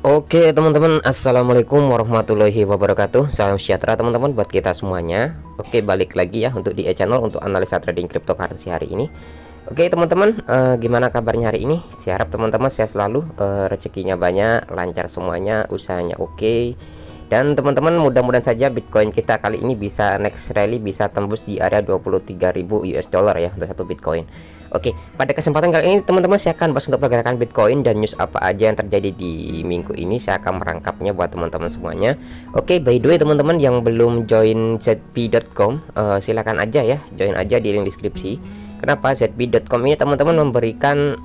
Oke teman-teman, assalamualaikum warahmatullahi wabarakatuh. Salam sejahtera teman-teman buat kita semuanya. Oke, balik lagi ya untuk di channel untuk analisa trading cryptocurrency hari ini. Oke teman-teman, gimana kabarnya hari ini? Saya harap teman-teman sehat selalu, rezekinya banyak, lancar semuanya, usahanya oke. Dan teman-teman, mudah-mudahan saja Bitcoin kita kali ini bisa next rally, bisa tembus di area 23.000 US dollar ya untuk satu Bitcoin. Oke, pada kesempatan kali ini teman-teman saya akan bahas untuk pergerakan Bitcoin dan news apa aja yang terjadi di minggu ini. Saya akan merangkapnya buat teman-teman semuanya. Oke, by the way teman-teman yang belum join zb.com, silakan aja ya, join aja di link deskripsi. Kenapa? zb.com ini teman-teman memberikan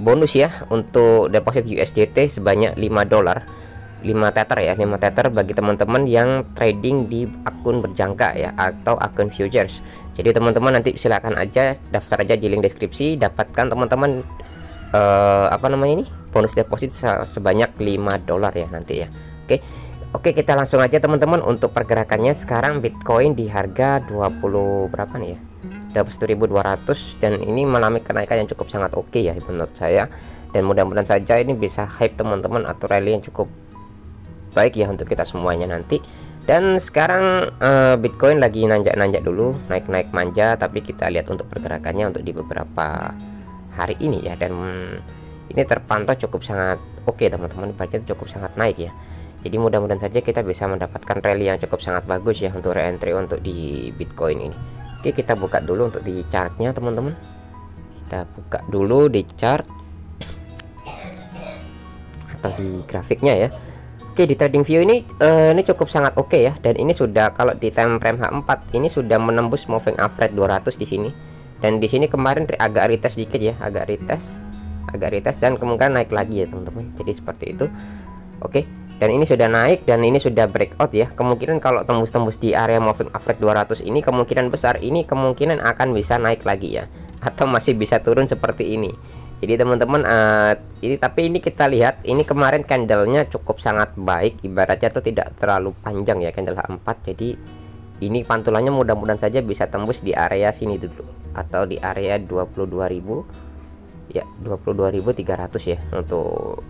bonus ya untuk deposit USDT sebanyak 5 dolar, 5 tether ya, 5 tether bagi teman-teman yang trading di akun berjangka ya atau akun futures. Jadi teman-teman nanti silakan aja daftar aja di link deskripsi, dapatkan teman-teman apa namanya ini, bonus deposit sebanyak 5 dolar ya nanti ya. Oke, kita langsung aja teman-teman untuk pergerakannya. Sekarang Bitcoin di harga 20 berapa nih ya, 21.200, dan ini mengalami kenaikan yang cukup sangat oke ya menurut saya, dan mudah-mudahan saja ini bisa hype teman-teman atau rally yang cukup baik ya untuk kita semuanya nanti. Dan sekarang Bitcoin lagi nanjak-nanjak dulu, naik-naik manja, tapi kita lihat untuk pergerakannya untuk di beberapa hari ini ya, dan ini terpantau cukup sangat oke teman-teman, budget cukup sangat naik ya. Jadi mudah-mudahan saja kita bisa mendapatkan rally yang cukup sangat bagus ya untuk re-entry untuk di Bitcoin ini. Oke, kita buka dulu untuk di chartnya teman-teman. Kita buka dulu di chart atau di grafiknya ya. Oke, di trading view ini cukup sangat oke ya, dan ini sudah, kalau di time frame H4 ini sudah menembus moving average 200 di sini, dan di sini kemarin agak retest dikit ya, agak retest dan kemungkinan naik lagi ya teman-teman. Jadi seperti itu. Oke, dan ini sudah naik dan ini sudah breakout ya. Kemungkinan kalau tembus-tembus di area moving average 200 ini, kemungkinan besar ini kemungkinan akan bisa naik lagi ya, atau masih bisa turun seperti ini. Jadi teman-teman, tapi ini kita lihat, ini kemarin candlenya cukup sangat baik, ibaratnya tuh tidak terlalu panjang ya candle H4. Jadi ini pantulannya mudah-mudahan saja bisa tembus di area sini dulu, atau di area 22.000 ya, 22.300 ya untuk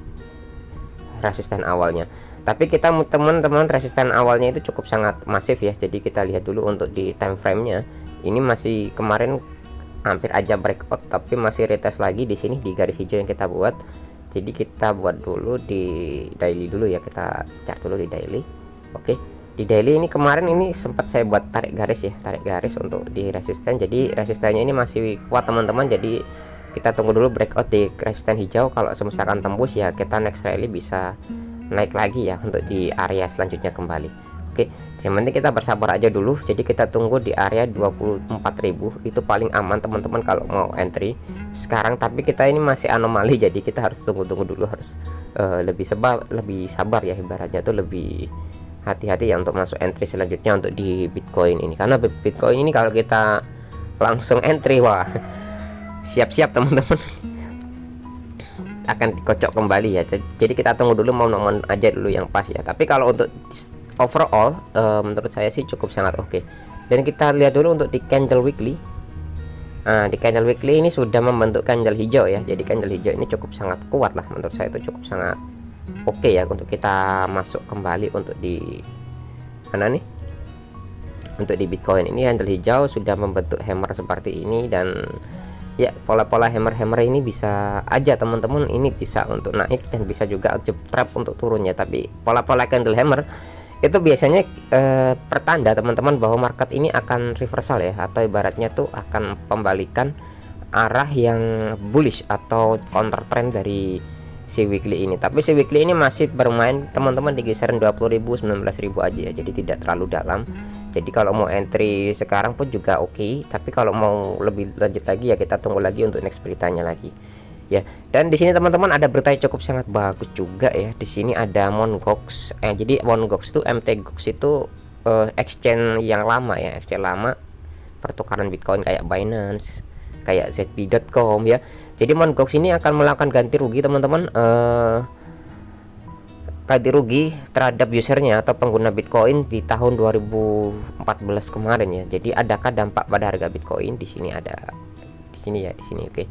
resisten awalnya. Tapi kita teman-teman, resisten awalnya itu cukup sangat masif ya. Jadi kita lihat dulu untuk di time frame-nya, ini masih kemarin hampir aja breakout, tapi masih retest lagi di sini di garis hijau yang kita buat. Jadi kita buat dulu di daily dulu ya, kita chart dulu di daily. Oke, di daily ini kemarin ini sempat saya buat tarik garis ya, tarik garis untuk di resisten. Jadi resistennya ini masih kuat teman-teman, jadi kita tunggu dulu breakout di resisten hijau. Kalau misalkan tembus ya, kita next rally bisa naik lagi ya untuk di area selanjutnya kembali. Oke, yang penting kita bersabar aja dulu. Jadi kita tunggu di area 24.000, itu paling aman teman-teman kalau mau entry sekarang. Tapi kita ini masih anomali, jadi kita harus tunggu dulu, harus lebih sabar ya, ibaratnya tuh lebih hati-hati ya untuk masuk entry selanjutnya untuk di Bitcoin ini. Karena Bitcoin ini kalau kita langsung entry, wah siap-siap teman-teman akan dikocok kembali ya. Jadi kita tunggu dulu, mau nomor aja dulu yang pas ya. Tapi kalau untuk overall menurut saya sih cukup sangat oke. Dan kita lihat dulu untuk di candle weekly. Nah, di candle weekly ini sudah membentuk candle hijau ya. Jadi candle hijau ini cukup sangat kuat lah, menurut saya itu cukup sangat oke ya untuk kita masuk kembali untuk di mana nih, untuk di Bitcoin ini. Candle hijau sudah membentuk hammer seperti ini, dan ya pola-pola hammer ini bisa aja teman-teman, ini bisa untuk naik dan bisa juga trap untuk turunnya. Tapi pola-pola candle hammer itu biasanya pertanda teman-teman bahwa market ini akan reversal ya, atau ibaratnya tuh akan pembalikan arah yang bullish atau counter trend dari si weekly ini. Tapi si weekly ini masih bermain teman-teman di kisaran 20.000 19.000 aja ya, jadi tidak terlalu dalam. Jadi kalau mau entry sekarang pun juga oke, tapi kalau mau lebih lanjut lagi ya kita tunggu lagi untuk next beritanya lagi ya. Dan di sini teman-teman ada berita yang cukup sangat bagus juga ya. Di sini ada Mt. Gox. Jadi Mt. Gox itu, Mt. Gox itu exchange yang lama ya, exchange lama pertukaran Bitcoin kayak Binance, kayak zb.com ya. Jadi Mt. Gox ini akan melakukan ganti rugi teman-teman, ganti rugi terhadap usernya atau pengguna Bitcoin di tahun 2014 kemarin ya. Jadi adakah dampak pada harga Bitcoin? Di sini ada, di sini ya, di sini. Oke.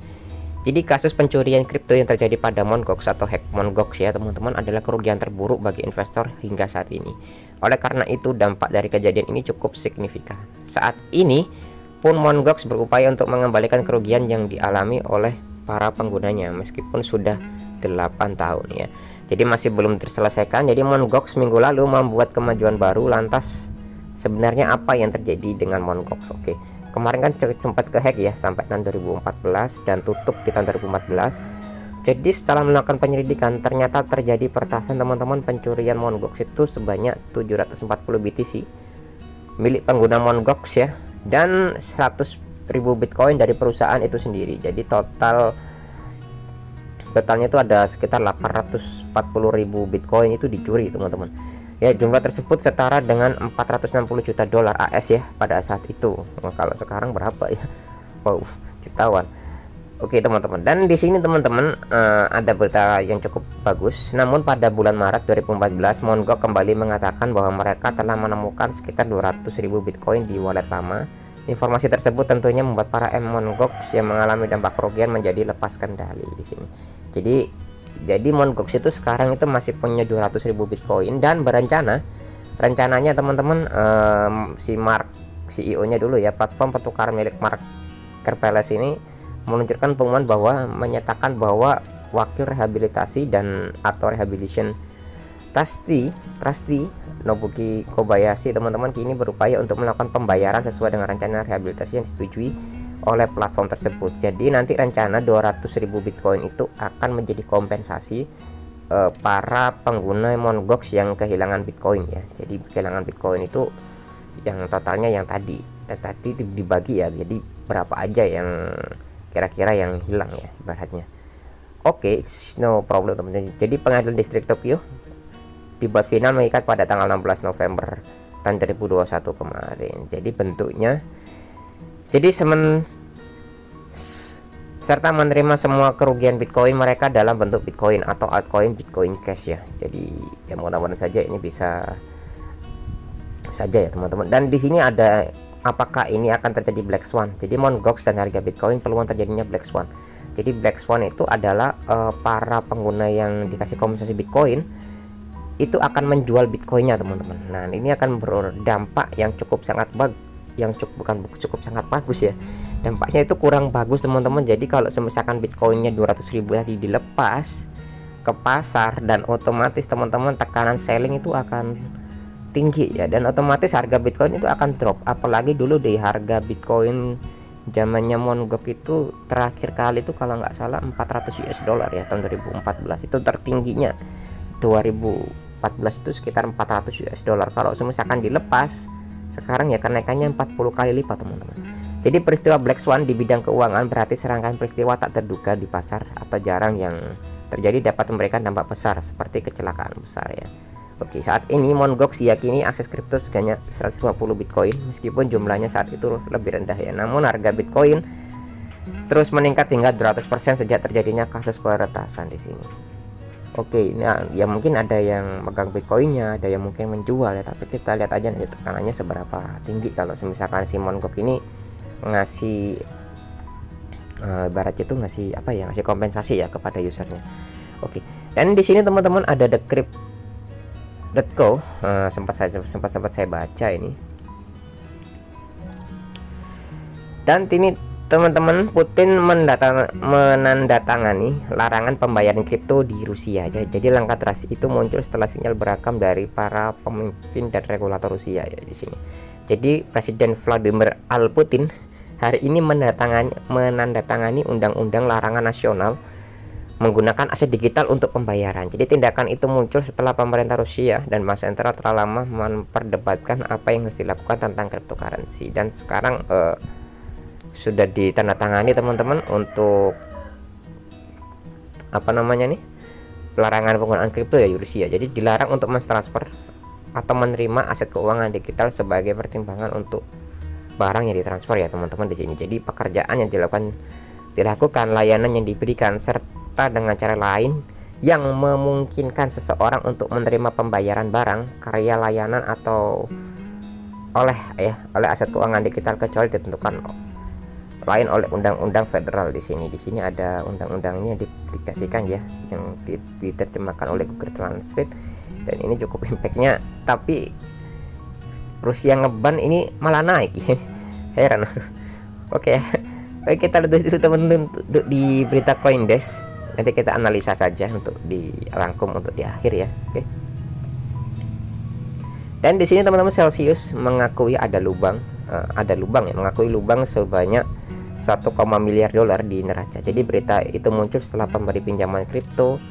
Jadi kasus pencurian kripto yang terjadi pada Mt. Gox atau hack Mt. Gox ya teman-teman adalah kerugian terburuk bagi investor hingga saat ini. Oleh karena itu dampak dari kejadian ini cukup signifikan. Saat ini pun Mt. Gox berupaya untuk mengembalikan kerugian yang dialami oleh para penggunanya meskipun sudah 8 tahun ya. Jadi masih belum terselesaikan. Jadi Mt. Gox minggu lalu membuat kemajuan baru. Lantas sebenarnya apa yang terjadi dengan Mt. Gox? Oke. Kemarin kan sempat kehack ya sampai tahun 2014 dan tutup di tahun 2014. Jadi setelah melakukan penyelidikan ternyata terjadi peretasan teman-teman, pencurian Mt. Gox itu sebanyak 740 BTC milik pengguna Mt. Gox ya, dan 100.000 Bitcoin dari perusahaan itu sendiri. Jadi totalnya itu ada sekitar 840.000 Bitcoin itu dicuri teman-teman. Ya, jumlah tersebut setara dengan 460 juta dolar AS ya pada saat itu. Nah, kalau sekarang berapa ya? Wow, jutawan. Oke teman-teman, dan di sini teman-teman ada berita yang cukup bagus. Namun pada bulan Maret 2014 Mt. Gox kembali mengatakan bahwa mereka telah menemukan sekitar 200.000 Bitcoin di wallet lama. Informasi tersebut tentunya membuat para Mt. Gox yang mengalami dampak kerugian menjadi lepas kendali di sini. Jadi Mt. Gox itu sekarang itu masih punya 200.000 Bitcoin dan rencananya teman-teman, si Mark CEO-nya dulu ya, platform pertukaran milik Marketplace ini meluncurkan pengumuman bahwa menyatakan bahwa wakil rehabilitasi dan atau rehabilitation Trustee Nobuki Kobayashi teman-teman kini berupaya untuk melakukan pembayaran sesuai dengan rencana rehabilitasi yang disetujui oleh platform tersebut. Jadi nanti rencana 200.000 Bitcoin itu akan menjadi kompensasi para pengguna Mt. Gox yang kehilangan Bitcoin ya. Jadi kehilangan Bitcoin itu yang totalnya yang tadi dibagi ya. Jadi berapa aja yang kira-kira yang hilang ya ibaratnya. Oke, no problem teman-teman. Jadi pengadilan distrik Tokyo dibuat final mengikat pada tanggal 16 November tahun 2021 kemarin. Jadi bentuknya serta menerima semua kerugian Bitcoin mereka dalam bentuk Bitcoin atau altcoin Bitcoin Cash ya. Jadi ya mudah-mudahan saja ini bisa saja ya teman-teman. Dan di sini ada apakah ini akan terjadi Black Swan. Jadi Mt. Gox dan harga Bitcoin peluang terjadinya Black Swan. Jadi Black Swan itu adalah para pengguna yang dikasih kompensasi Bitcoin itu akan menjual Bitcoinnya teman-teman. Nah ini akan berdampak yang cukup sangat bagus ya. Dampaknya itu kurang bagus teman-teman. Jadi kalau misalkan Bitcoinnya 200.000 tadi dilepas ke pasar, dan otomatis teman-teman tekanan selling itu akan tinggi ya, dan otomatis harga Bitcoin itu akan drop. Apalagi dulu di harga Bitcoin zamannya Mt. Gox itu terakhir kali itu kalau nggak salah 400 US dollar ya tahun 2014 itu tertingginya. 2014 itu sekitar 400 US dollar. Kalau misalkan dilepas sekarang ya kenaikannya 40 kali lipat teman-teman. Jadi peristiwa Black Swan di bidang keuangan berarti serangkaian peristiwa tak terduga di pasar atau jarang yang terjadi dapat memberikan dampak besar seperti kecelakaan besar ya. Oke, saat ini Mt. Gox diyakini akses kripto sebanyak 150 Bitcoin meskipun jumlahnya saat itu lebih rendah ya. Namun harga Bitcoin terus meningkat hingga 200% sejak terjadinya kasus peretasan di sini. Oke, nah ya mungkin ada yang megang Bitcoinnya, ada yang mungkin menjual ya, tapi kita lihat aja nanti tekanannya seberapa tinggi kalau misalkan si Mt. Gox ini ngasih ibarat itu ngasih kompensasi ya kepada usernya. Oke, dan di sini teman-teman ada Decrypt.co, sempat saya baca ini. Dan ini teman-teman, Putin menandatangani larangan pembayaran kripto di Rusia. Jadi langkah drastis itu muncul setelah sinyal berakam dari para pemimpin dan regulator Rusia ya di sini. Jadi Presiden Vladimir Putin hari ini menandatangani undang-undang larangan nasional menggunakan aset digital untuk pembayaran. Jadi tindakan itu muncul setelah pemerintah Rusia dan Bank Sentral telah lama memperdebatkan apa yang harus dilakukan tentang cryptocurrency, dan sekarang sudah ditandatangani teman-teman untuk larangan penggunaan kripto ya Rusia. Jadi dilarang untuk mentransfer atau menerima aset keuangan digital sebagai pertimbangan untuk barang yang ditransfer ya teman-teman di sini. Jadi pekerjaan yang dilakukan, layanan yang diberikan, serta dengan cara lain yang memungkinkan seseorang untuk menerima pembayaran barang, karya, layanan atau oleh aset keuangan digital kecuali ditentukan lain oleh undang-undang federal. Di sini ada undang-undangnya diaplikasikan ya, yang diterjemahkan oleh Google Translate, dan ini cukup impactnya. Tapi Rusia ngeban ini malah naik ya. Heran. Oke, baik, kita lihat itu teman-teman di berita CoinDesk. Nanti kita analisa saja untuk dirangkum untuk di akhir ya. Oke. Dan di sini teman-teman Celsius mengakui ada lubang ya, mengakui lubang sebanyak 1, miliar dolar di neraca. Jadi berita itu muncul setelah pemberi pinjaman kripto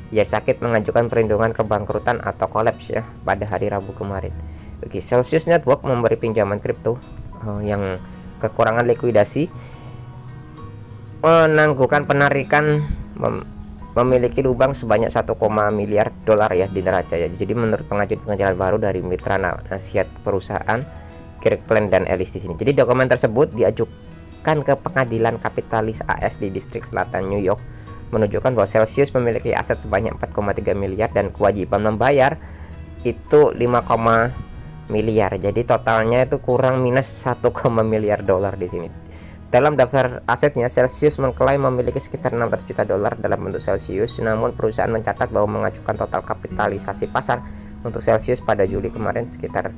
ya sakit mengajukan perlindungan kebangkrutan atau kolaps ya pada hari Rabu kemarin. Oke, Celsius Network memberi pinjaman kripto yang kekurangan likuidasi, menangguhkan penarikan, memiliki lubang sebanyak 1, miliar dolar ya di neraca ya. Jadi menurut pengajuan pengajaran baru dari mitra nasihat perusahaan Kirkland dan Ellis di sini. Jadi dokumen tersebut diajukan ke pengadilan kapitalis AS di distrik selatan New York, menunjukkan bahwa Celsius memiliki aset sebanyak 4,3 miliar dan kewajiban membayar itu 5, miliar. Jadi totalnya itu kurang minus 1, miliar dolar di sini. Dalam daftar asetnya, Celsius mengklaim memiliki sekitar 600 juta dolar dalam bentuk Celsius. Namun perusahaan mencatat bahwa mengajukan total kapitalisasi pasar untuk Celsius pada Juli kemarin sekitar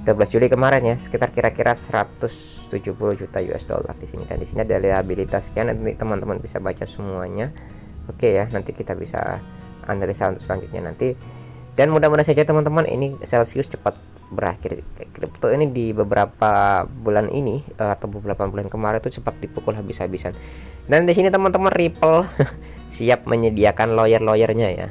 12 Juli kemarin ya, sekitar kira-kira 170 juta US dollar di sini. Dan di sini ada liabilitasnya, nanti teman-teman bisa baca semuanya. Oke ya, nanti kita bisa analisa untuk selanjutnya nanti. Dan mudah-mudahan saja teman-teman ini Celsius cepat berakhir. Kripto ini di beberapa bulan ini atau beberapa bulan kemarin itu cepat dipukul habis-habisan. Dan di sini teman-teman Ripple siap menyediakan lawyer-lawyernya ya.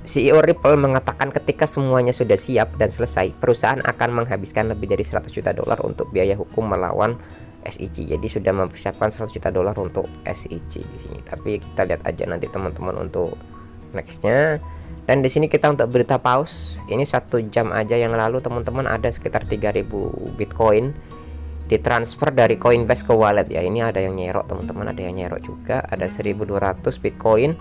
CEO Ripple mengatakan ketika semuanya sudah siap dan selesai, perusahaan akan menghabiskan lebih dari 100 juta dolar untuk biaya hukum melawan SEC. Jadi sudah mempersiapkan 100 juta dolar untuk SEC di sini. Tapi kita lihat aja nanti teman-teman untuk nextnya. Dan di sini kita untuk berita paus. Ini 1 jam aja yang lalu teman-teman ada sekitar 3000 Bitcoin ditransfer dari Coinbase ke wallet ya. Ini ada yang nyerok teman-teman, ada yang nyerok juga. Ada 1200 Bitcoin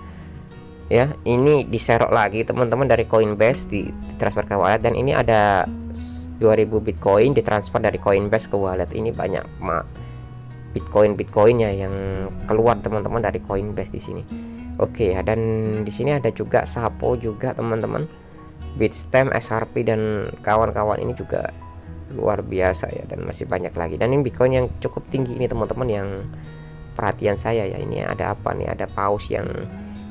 ya, ini diserok lagi teman-teman dari Coinbase ditransfer ke wallet. Dan ini ada 2000 Bitcoin ditransfer dari Coinbase ke wallet. Ini banyak Bitcoinnya yang keluar teman-teman dari Coinbase di sini. Oke ya, dan di sini ada juga Sapo juga teman-teman, Bitstamp, SRP dan kawan-kawan ini juga luar biasa ya, dan masih banyak lagi. Dan ini Bitcoin yang cukup tinggi ini teman-teman yang perhatian saya ya. Ini ada apa nih, ada paus yang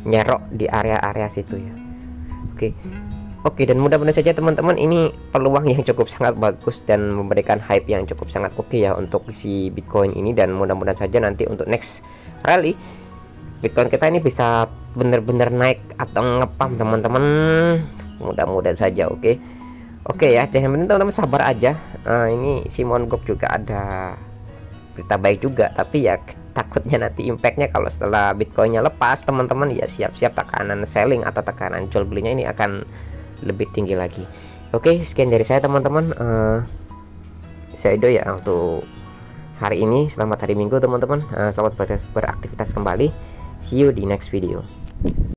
nyerok di area-area situ ya. Oke, dan mudah-mudahan saja teman-teman ini peluang yang cukup sangat bagus dan memberikan hype yang cukup sangat oke ya untuk si Bitcoin ini. Dan mudah-mudahan saja nanti untuk next rally Bitcoin kita ini bisa bener-bener naik atau ngepam teman-teman, mudah-mudahan saja. Oke ya, jangan penting teman-teman sabar aja. Ini Simon Gok juga ada berita baik juga, tapi ya takutnya nanti impactnya kalau setelah Bitcoinnya lepas teman-teman ya siap-siap tekanan selling atau tekanan jual belinya ini akan lebih tinggi lagi. Oke, sekian dari saya teman-teman. Saya Edo ya untuk hari ini. Selamat hari Minggu teman-teman. Selamat beraktivitas kembali. See you di next video.